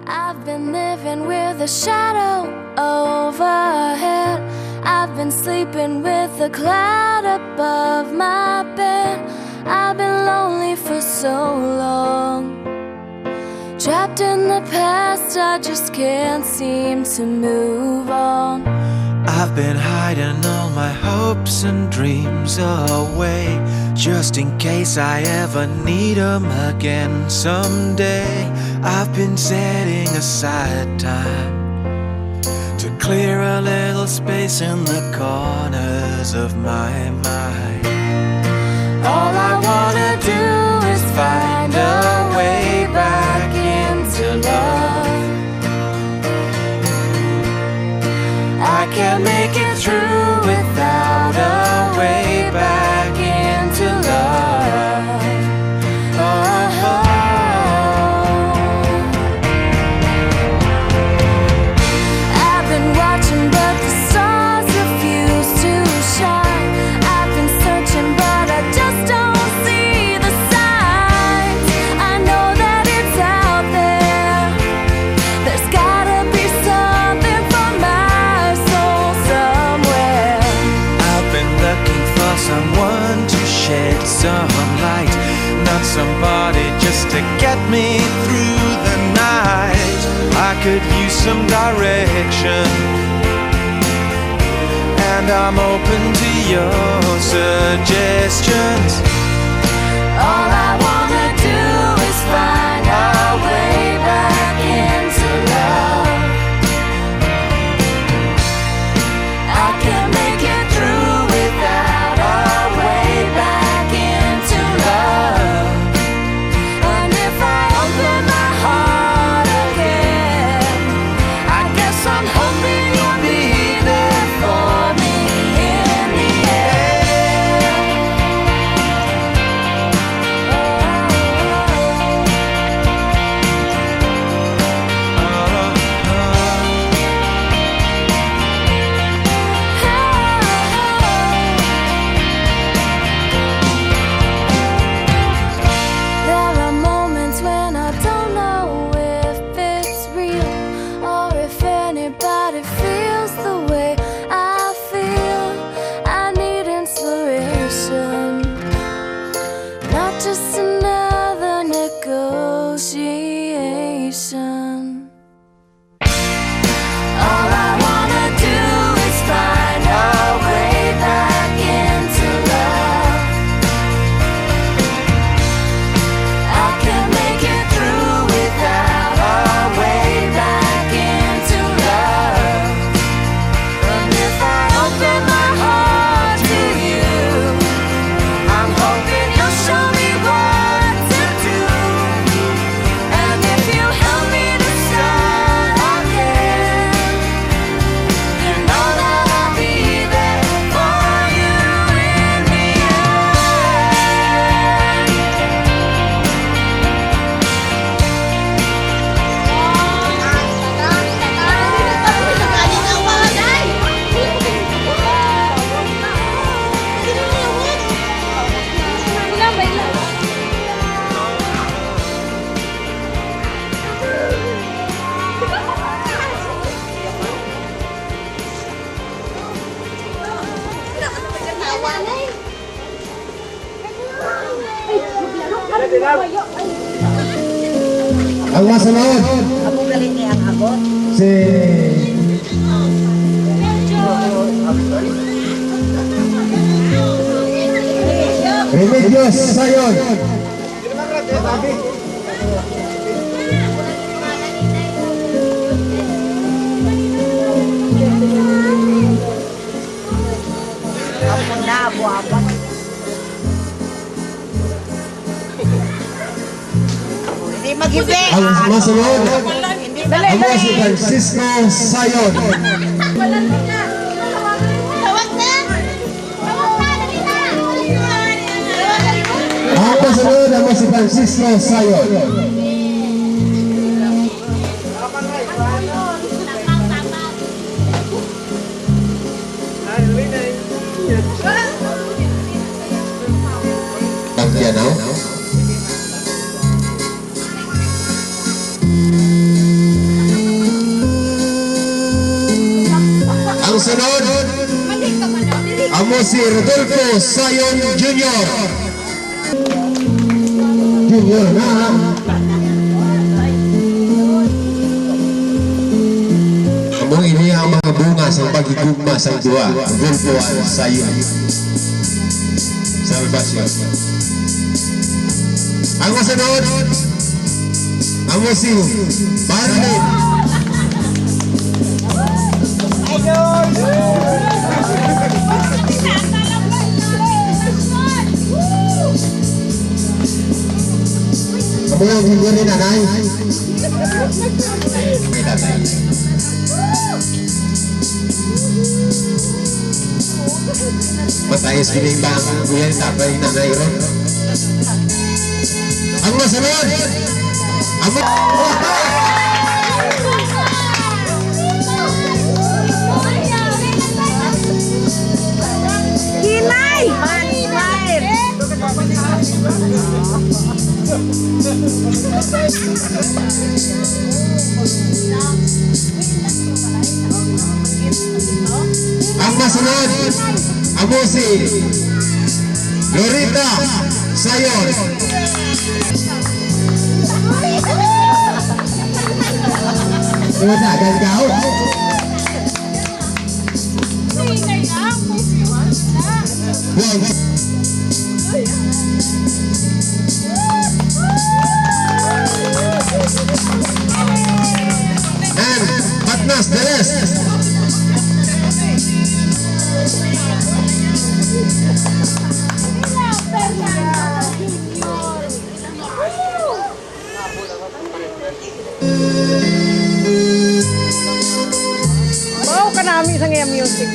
I've been living with a shadow overhead. I've been sleeping with a cloud above my bed. I've been lonely for so long, trapped in the past, I just can't seem to move on. I've been hiding all my hopes and dreams away, just in case I ever need them again someday. I've been setting aside time to clear a little space in the corners of my mind. All I wanna do is find a way back into love. I can't make it through without a way back into love. Oh. I've been watching but the stars refuse to shine. I've been searching but I just don't see the signs. I know that it's out there. There's gotta be something for my soul somewhere. I've been looking for someone to shed some light, not somebody just to get me through the night. I could use some direction, and I'm open to your suggestions. All I wanna do is find our way back into love. I can't make it through without our way back into love. And if I open my heart again, I guess I'm hoping you'll be there for me in the end. There are moments when I don't know if it's real or if anybody feels the way I feel. I need inspiration, not just another negotiation. All I wanna do is find our way back into love. I can't make it through without our way back into love. And if I open my heart to you, I'm hoping you'll show me what to do. And if you help me to start again, you know that I'll be there for you in the Ang masunod, Ako galing niya ang abot. si Remedios Sayon. Ako na, abo-abot. Hindi mag-ibe. Ang masunod, ang mga si Francisco Sayon. Tawag na. Tawag na, dali na. Ang masunod, ang mga si Francisco Sayon. Ang piano. si Rodolfo Sayon Jr. Junior na. Among ini ang mga bunga sa pagigugma sa dua. Rodolfo Sayon. Salvation. Ang masunod, ang si Marlene. Kamu yang hinggir nanay. May tatay. Matayos binimbang kuya tatay nanay ron. Ang masunod, ang Hinay! Manay! ang masunod, ang si Lorita Sayon. Una, gagaw. And Patnas the rest. Wow ka namin sa ngayon music.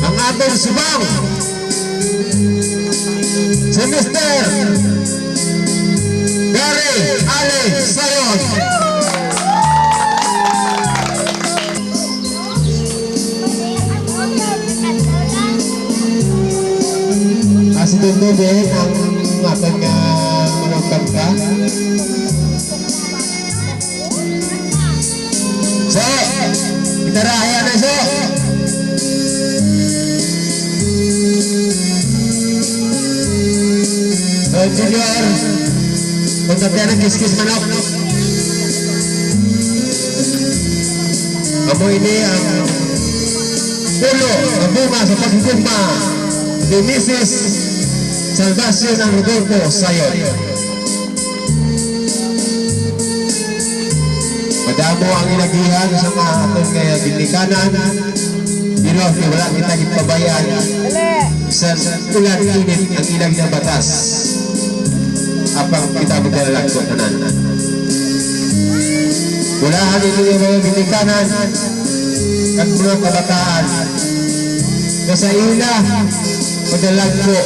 Ang atong subang si Mr. Gary Ale Sayon. Kasi tundubin ang atong manungkan ka. So, kita raya na so. So, Junior, kung tabihan ng kiskis manok. Amo ini ang pulo na bunga sa pagkukumpa ni Mrs. Salvacion ng Rodolfo Sayon. Madamo ang ilagihan sa mga atong kaya ginikanan. Pero wala kita ipabayan sa ulan init ang ilang na batas. Apang kita magdalalag ko tanan. Walahan ito yung mga ginikanan at mga kabataan na sa ila madalag ko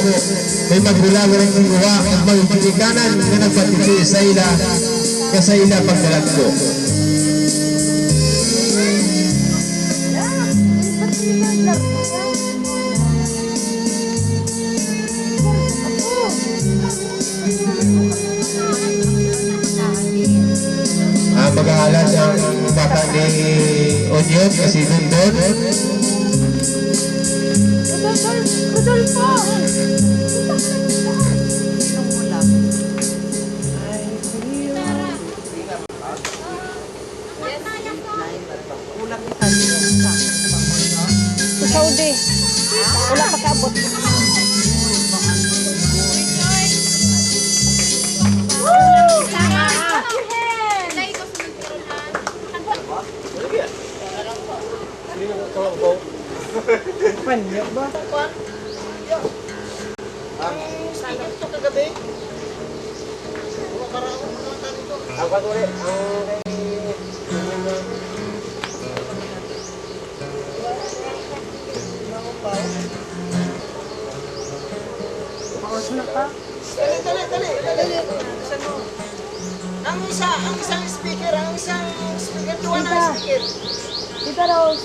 may magulang ng kinuha at mga ginikanan na nagpatiti sa ila kasi ila pagdalag ko. Mag-aalan ng bata ni Onion kasi nandun. Rodolfo! Sa Saudi. Wala pa kaabot. Panyo ba? Ang isang speaker, tuwa na speaker. Dito raw.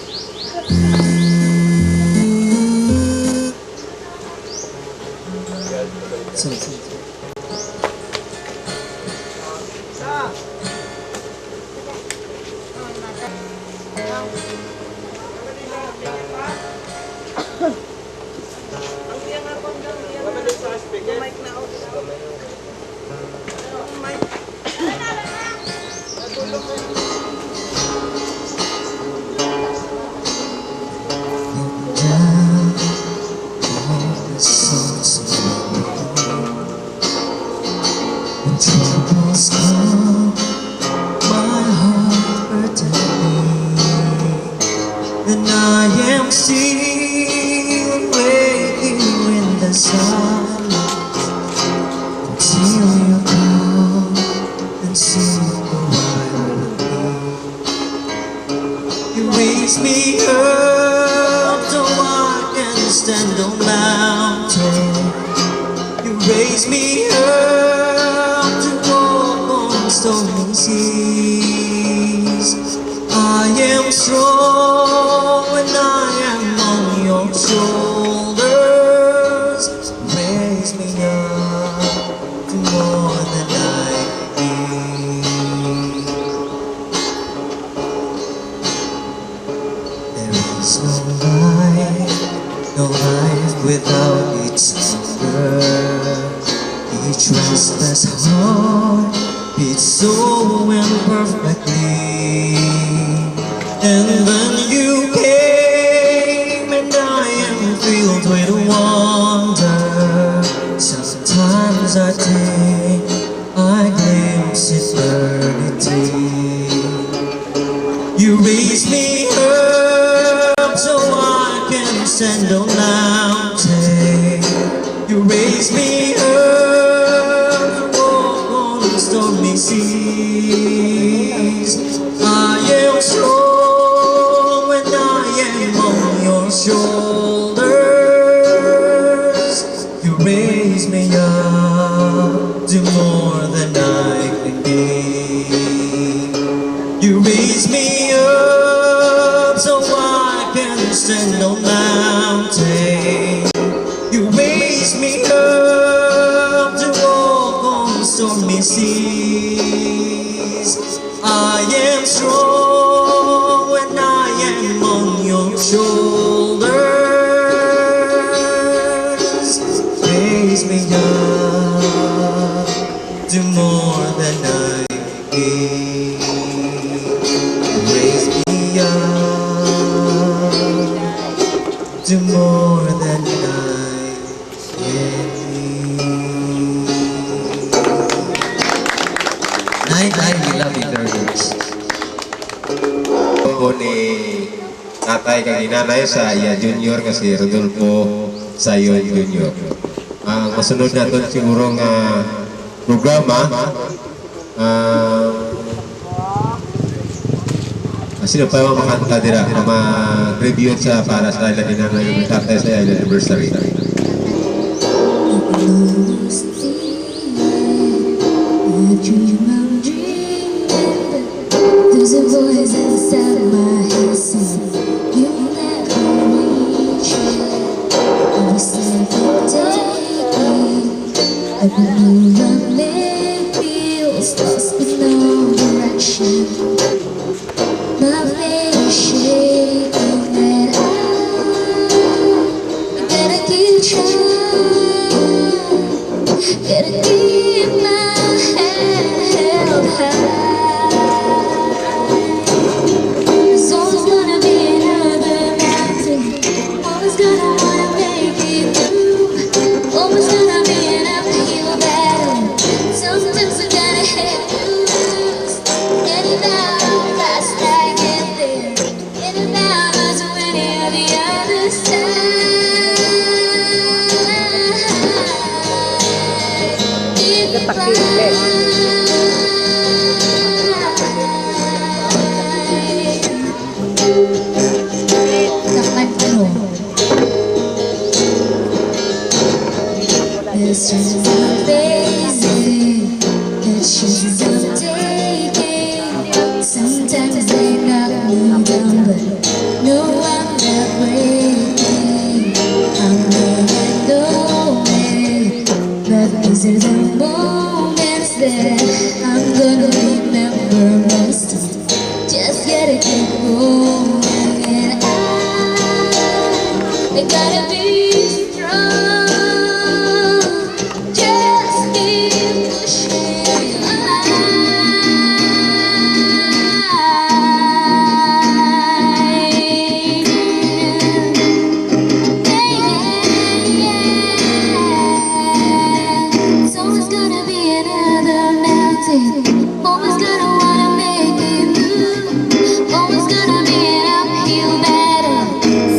eternity. You raise me up so I can stand on mountains. You raise me up to walk on stormy seas. I am strong when I am on your shoulders. You raise me up to more than I can give. You raise me up so I can stand on mountains. You raise me up to walk on stormy seas. I am strong when I am on your shoulders. Raise me up to more than I can. Raise me up to more than I can. Night, we love eternals. Ako ni tatay kang inanay sa iya junior kasi Rodolfo Sayon Junior. Ang masunod na ito siguro nga programa sino pa yung makanta dira na mag-review sa para sa ilang inanay yung tatay sa ilang anniversary. There's a voice inside my head saying, you never reach it. Every step you take, every move I make feels lost with no direction. My faith is shaking and I gotta keep trying, gotta keep my head held high. There's always gonna be another mountain, always gonna wanna make it through, always gonna be an uphill battle. Sometimes I gotta head to lose, and now how fast I get there, and now there's many on the other side. If I There's chances I'm facing, there's chances I'm taking. Sometimes they knock me down, but no, I'm not breaking. I'm getting nowhere, but these are the moments that I'm gonna remember most. Just gotta keep going, and I gotta be strong. Just keep pushing. It's always gonna be another mountain. Always gonna wanna make it through. Always gonna be an uphill battle.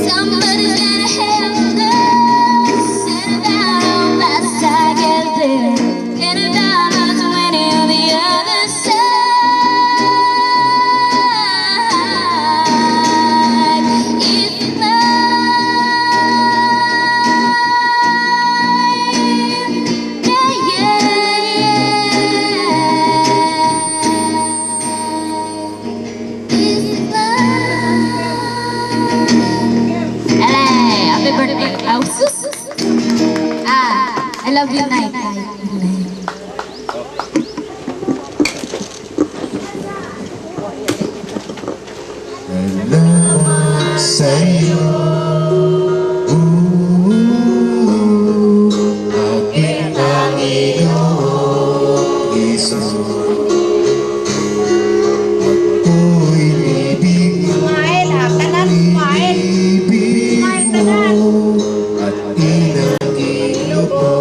Somebody's gonna help us. And about how fast I get there. And about us winning on the other side. It's happy birthday. Oh, sus. I love you, night. Salamat sa'yo, aking Panginoong Jesus. Ako'y ibig mo, ibig mo, at inangin mo.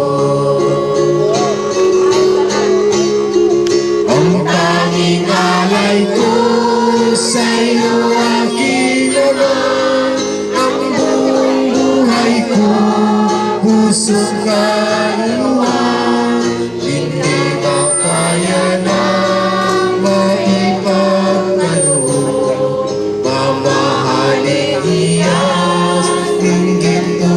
Ang tanging alay ko sa'yo aking ama. Ang buong buhay ko, puso kaluwa. Hindi makaya na maipagkaloob. Mamahalin iyas, tinggin ko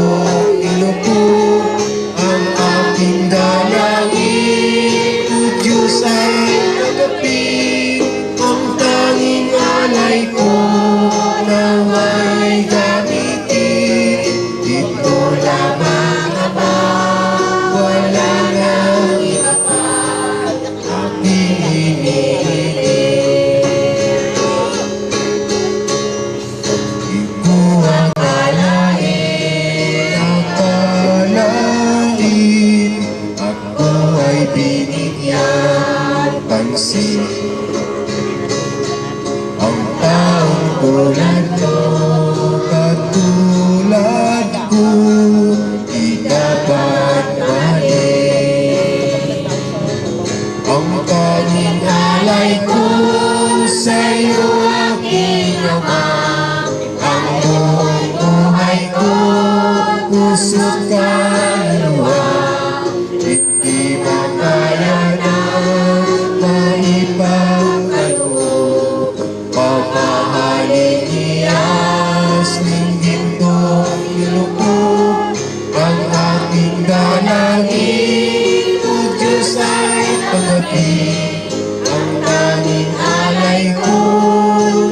ilupog. Ang aking dalangin, o Diyos ay nagapit. Ang tanging alay ko, nawa'y gamitin. Ito lamang Ama, wala nang iba pa aking hinihiling. Di ko akalain, ako ay binigyan pansin. Ang taong tulad mo, katulad ko, di dapat mahalin. Ang tanging alay ko sa'yo aking ama. Ang buong buhay ko, puso kaluwa. Hindi makaya na maipagkaloob. Mamahalin iyas, ninggin ko ilupog. Ang aking dalangin, o Diyos ay pagapit. Ang tanging alay ko,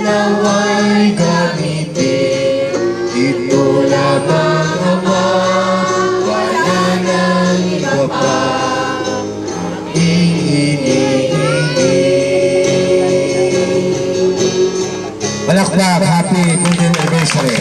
nawa'y gamitin. Ito lamang Ama, wala nang iba pa aking hinihiling. Palakpak, happy 10th anniversary.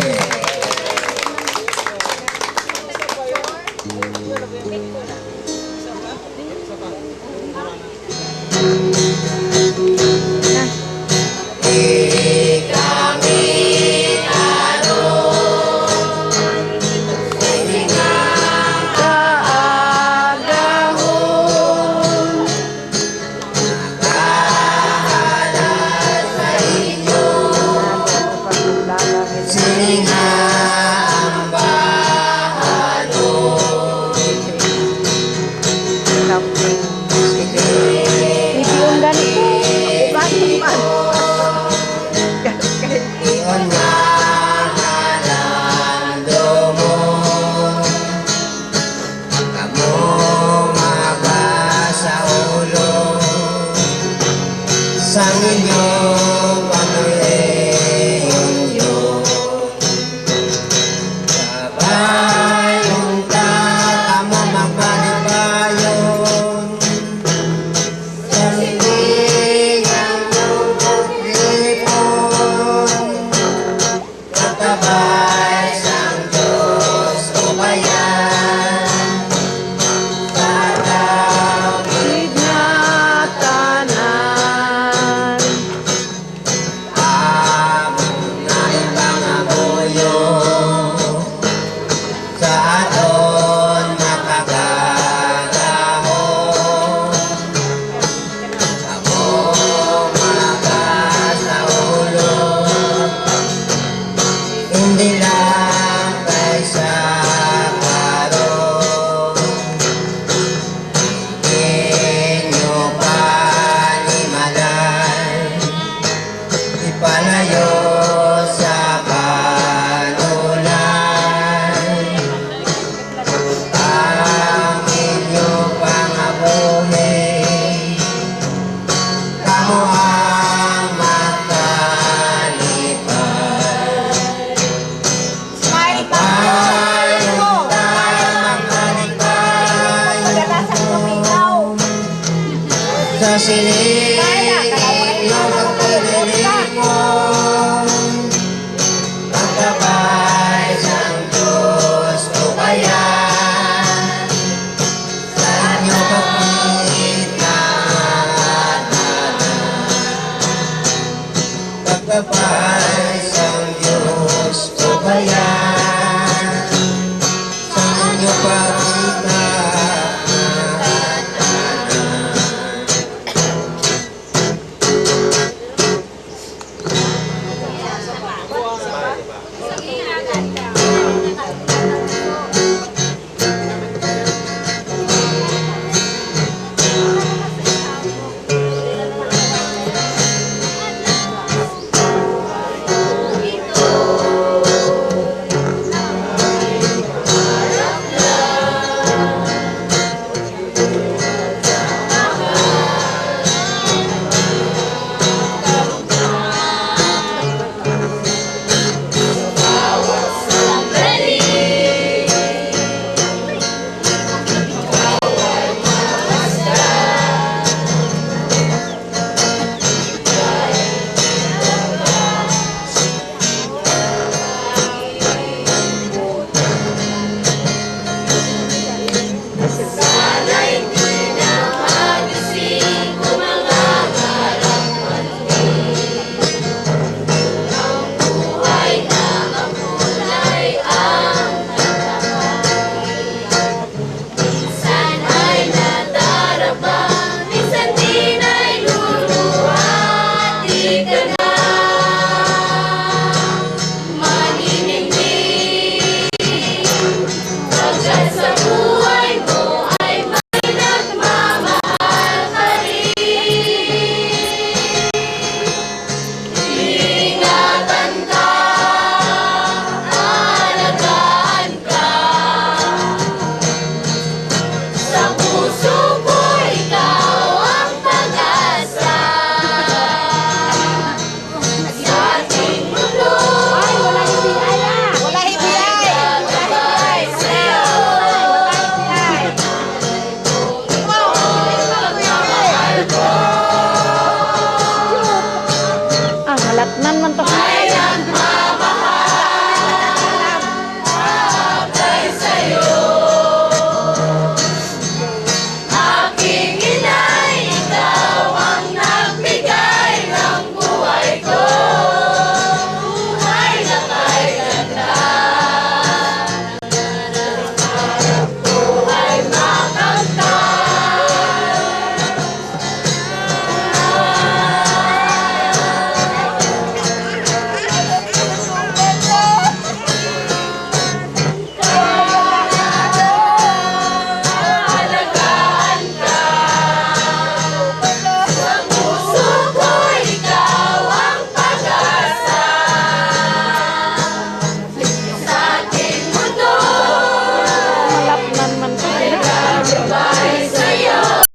Yung ganito. Bakit man? Sa inyong pamilyon yun, sabay yung tatamo magpalibayon. Sa lilingan yung pag-ipon, katabay sang Diyos o bayan. Sa tawid na tanan, amon na ibang abuyo, sa aton makagagahon. Ako malakas sa ulo, hindi lang kay sa karon. Inyo panimalan, ipalayo sa kanulan. Ang inyong pangabuhi, kamo ang makalipad. Smile pa. Payong tayo makalipad Pagkatasan kumingaw. sa siling ng pagpililikon. Ang gabay sang Diyos o bayan, sa inyo kapit na pagpapay.